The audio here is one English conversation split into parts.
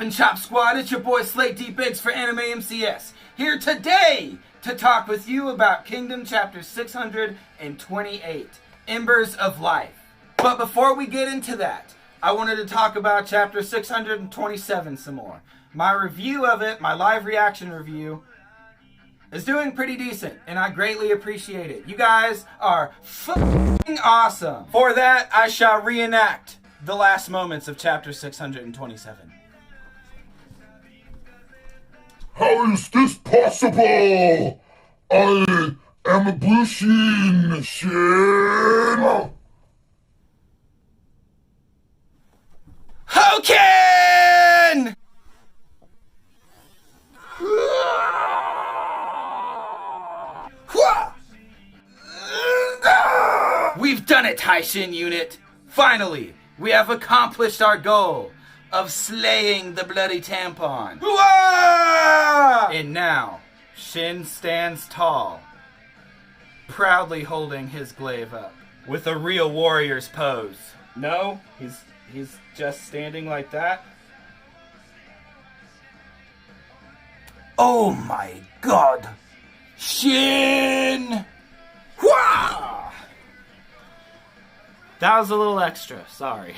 and Chop Squad? It's your boy Slate Deep Eggs for AnimeMCS. Here today to talk with you about Kingdom Chapter 628, Embers of Life. But before we get into that, I wanted to talk about Chapter 627 some more. My review of it, my live reaction review, is doing pretty decent, and I greatly appreciate it. You guys are f***ing awesome. For that, I shall reenact the last moments of Chapter 627. How is this possible? I am a Bushin Shin. Hoken! We've done it, Taishin Unit. Finally, we have accomplished our goal of slaying the bloody tampon. And now, Shin stands tall, proudly holding his glaive up, with a real warrior's pose. No, he's just standing like that. Oh my god! Shin! Wah! That was a little extra, sorry.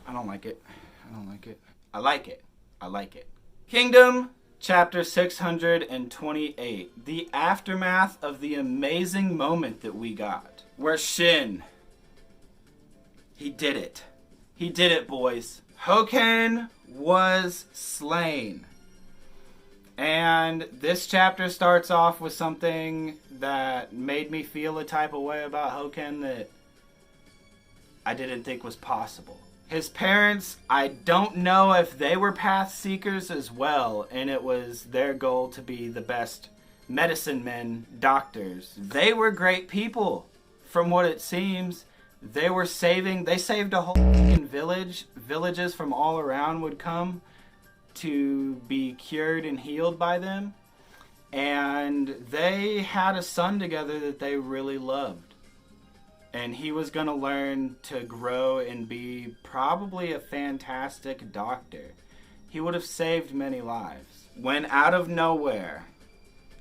I don't like it. I don't like it. I like it. I like it. Kingdom Chapter 628. The aftermath of the amazing moment that we got. Where Shin, he did it. He did it, boys. Hoken was slain. And this chapter starts off with something that made me feel a type of way about Hoken that I didn't think was possible. His parents, I don't know if they were path seekers as well, and it was their goal to be the best medicine men, doctors. They were great people, from what it seems. They saved a whole village. Villages from all around would come to be cured and healed by them. And they had a son together that they really loved. And he was going to learn to grow and be probably a fantastic doctor. He would have saved many lives. When out of nowhere,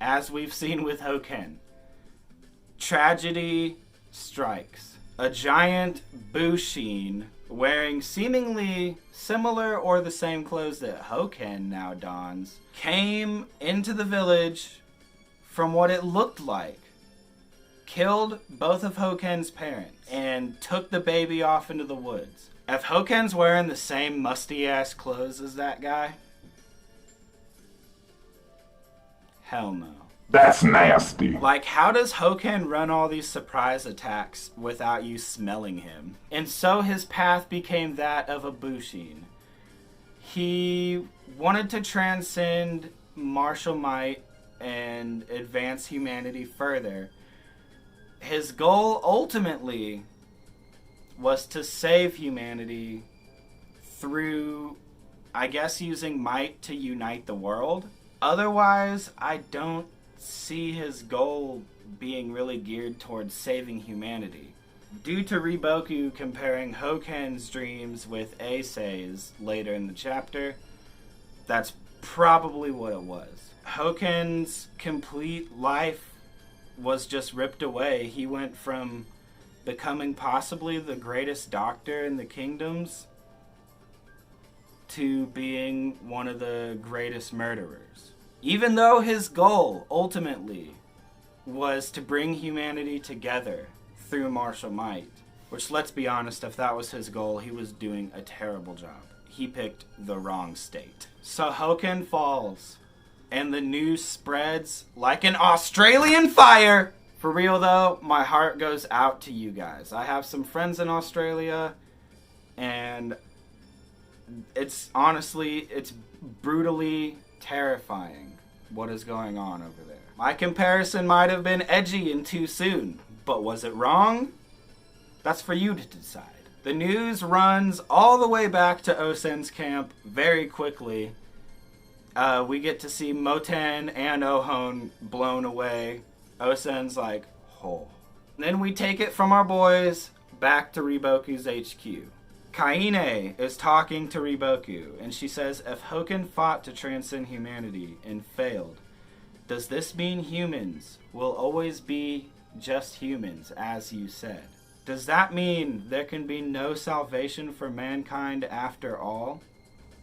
as we've seen with Hoken, tragedy strikes. A giant Bushin, wearing seemingly similar or the same clothes that Hoken now dons, came into the village from what it looked like. Killed both of Hoken's parents and took the baby off into the woods. If Hoken's wearing the same musty-ass clothes as that guy, hell no. That's nasty. Like, how does Hoken run all these surprise attacks without you smelling him? And so his path became that of a Bushin. He wanted to transcend martial might and advance humanity further. His goal ultimately was to save humanity through, I guess, using might to unite the world. Otherwise, I don't see his goal being really geared towards saving humanity. Due to Riboku comparing Hoken's dreams with Eisei's later in the chapter, that's probably what it was. Hoken's complete life was just ripped away. He went from becoming possibly the greatest doctor in the kingdoms to being one of the greatest murderers. Even though his goal ultimately was to bring humanity together through martial might, which, let's be honest, if that was his goal, he was doing a terrible job. He picked the wrong state. So Hoken falls, and the news spreads like an Australian fire. For real though, my heart goes out to you guys. I have some friends in Australia, and it's brutally terrifying what is going on over there. My comparison might have been edgy and too soon, but was it wrong? That's for you to decide. The news runs all the way back to Osen's camp very quickly We get to see Moten and Ohon blown away. Osen's like, oh. Then we take it from our boys back to Riboku's HQ. Kaine is talking to Riboku, and she says, if Hoken fought to transcend humanity and failed, does this mean humans will always be just humans, as you said? Does that mean there can be no salvation for mankind after all?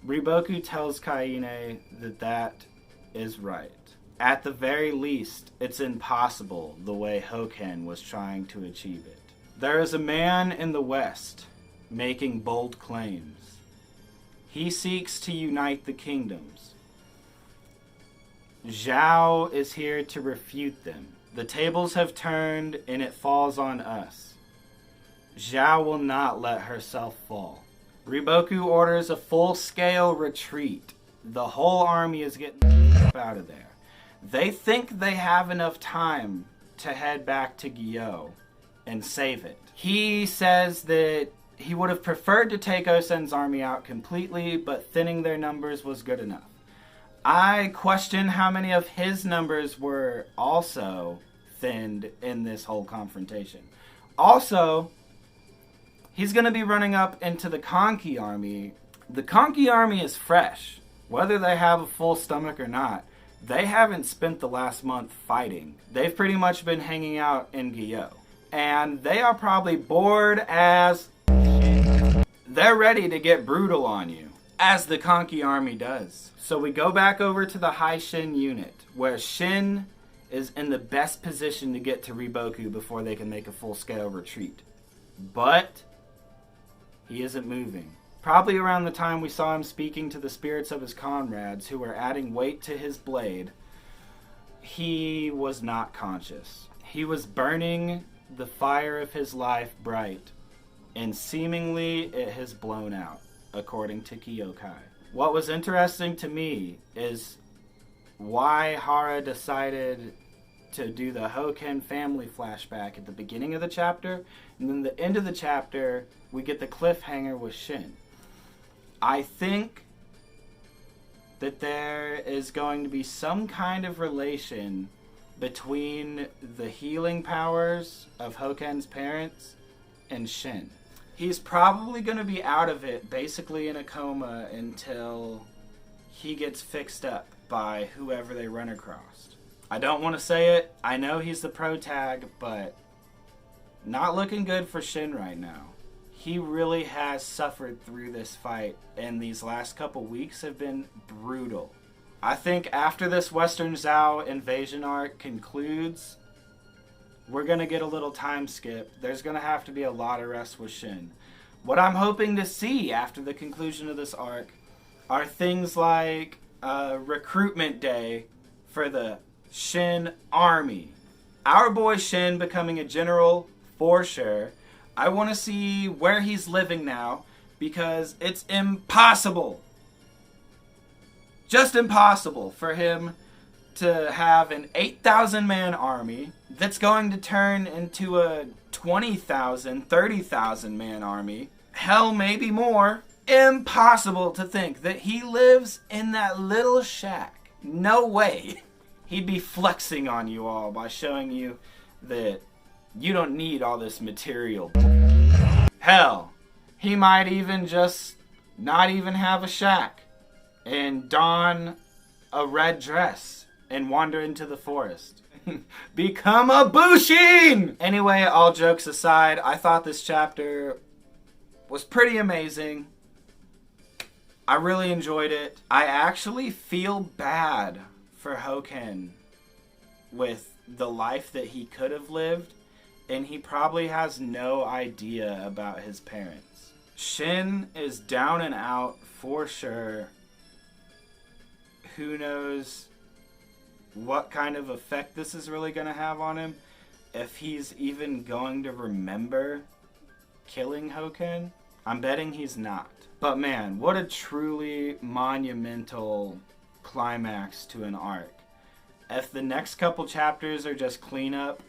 Riboku tells Kaine that that is right. At the very least, it's impossible the way Hoken was trying to achieve it. There is a man in the West making bold claims. He seeks to unite the kingdoms. Zhao is here to refute them. The tables have turned and it falls on us. Zhao will not let herself fall. Riboku orders a full-scale retreat. The whole army is getting out of there. They think they have enough time to head back to Gyo and save it. He says that he would have preferred to take Osen's army out completely, but thinning their numbers was good enough. I question how many of his numbers were also thinned in this whole confrontation. Also, he's going to be running up into the Konki army. The Konki army is fresh. Whether they have a full stomach or not, they haven't spent the last month fighting. They've pretty much been hanging out in Gyo. And they are probably bored as shit. They're ready to get brutal on you, as the Konki army does. So we go back over to the High Shin unit, where Shin is in the best position to get to Riboku before they can make a full-scale retreat. But he isn't moving. Probably around the time we saw him speaking to the spirits of his comrades who were adding weight to his blade, he was not conscious. He was burning the fire of his life bright, and seemingly it has blown out, according to Kyokai. What was interesting to me is why Hara decided to do the Hoken family flashback at the beginning of the chapter, and then the end of the chapter, we get the cliffhanger with Shin. I think that there is going to be some kind of relation between the healing powers of Hoken's parents and Shin. He's probably going to be out of it, basically in a coma, until he gets fixed up by whoever they run across. I don't want to say it. I know he's the pro tag, but not looking good for Shin right now. He really has suffered through this fight, and these last couple weeks have been brutal. I think after this Western Zhao invasion arc concludes, we're going to get a little time skip. There's going to have to be a lot of rest with Shin. What I'm hoping to see after the conclusion of this arc are things like recruitment day for the Shin army. Our boy Shin becoming a general, for sure. I want to see where he's living now, because it's impossible, just impossible for him to have an 8,000 man army that's going to turn into a 20,000, 30,000 man army. Hell, maybe more. Impossible to think that he lives in that little shack. No way. He'd be flexing on you all by showing you that you don't need all this material. Hell, he might even just not even have a shack and don a red dress and wander into the forest. Become a Bushin! Anyway, all jokes aside, I thought this chapter was pretty amazing. I really enjoyed it. I actually feel bad for Hoken with the life that he could have lived, and he probably has no idea about his parents. Shin is down and out for sure. Who knows what kind of effect this is really going to have on him, if he's even going to remember killing Hoken. I'm betting he's not. But man, what a truly monumental climax to an arc. If the next couple chapters are just cleanup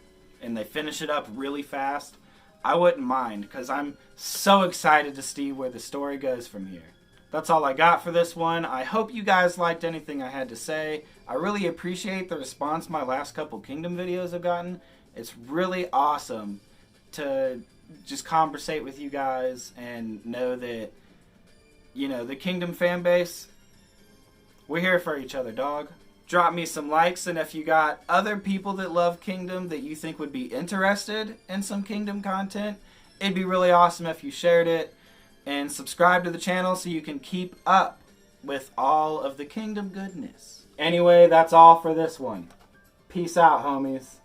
and they finish it up really fast, I wouldn't mind, because I'm so excited to see where the story goes from here. That's all I got for this one. I hope you guys liked anything I had to say. I really appreciate the response my last couple Kingdom videos have gotten. It's really awesome to just conversate with you guys and know that, you know, the Kingdom fan base, we're here for each other, dog. Drop me some likes, and if you got other people that love Kingdom that you think would be interested in some Kingdom content, it'd be really awesome if you shared it. And subscribe to the channel so you can keep up with all of the Kingdom goodness. Anyway, that's all for this one. Peace out, homies.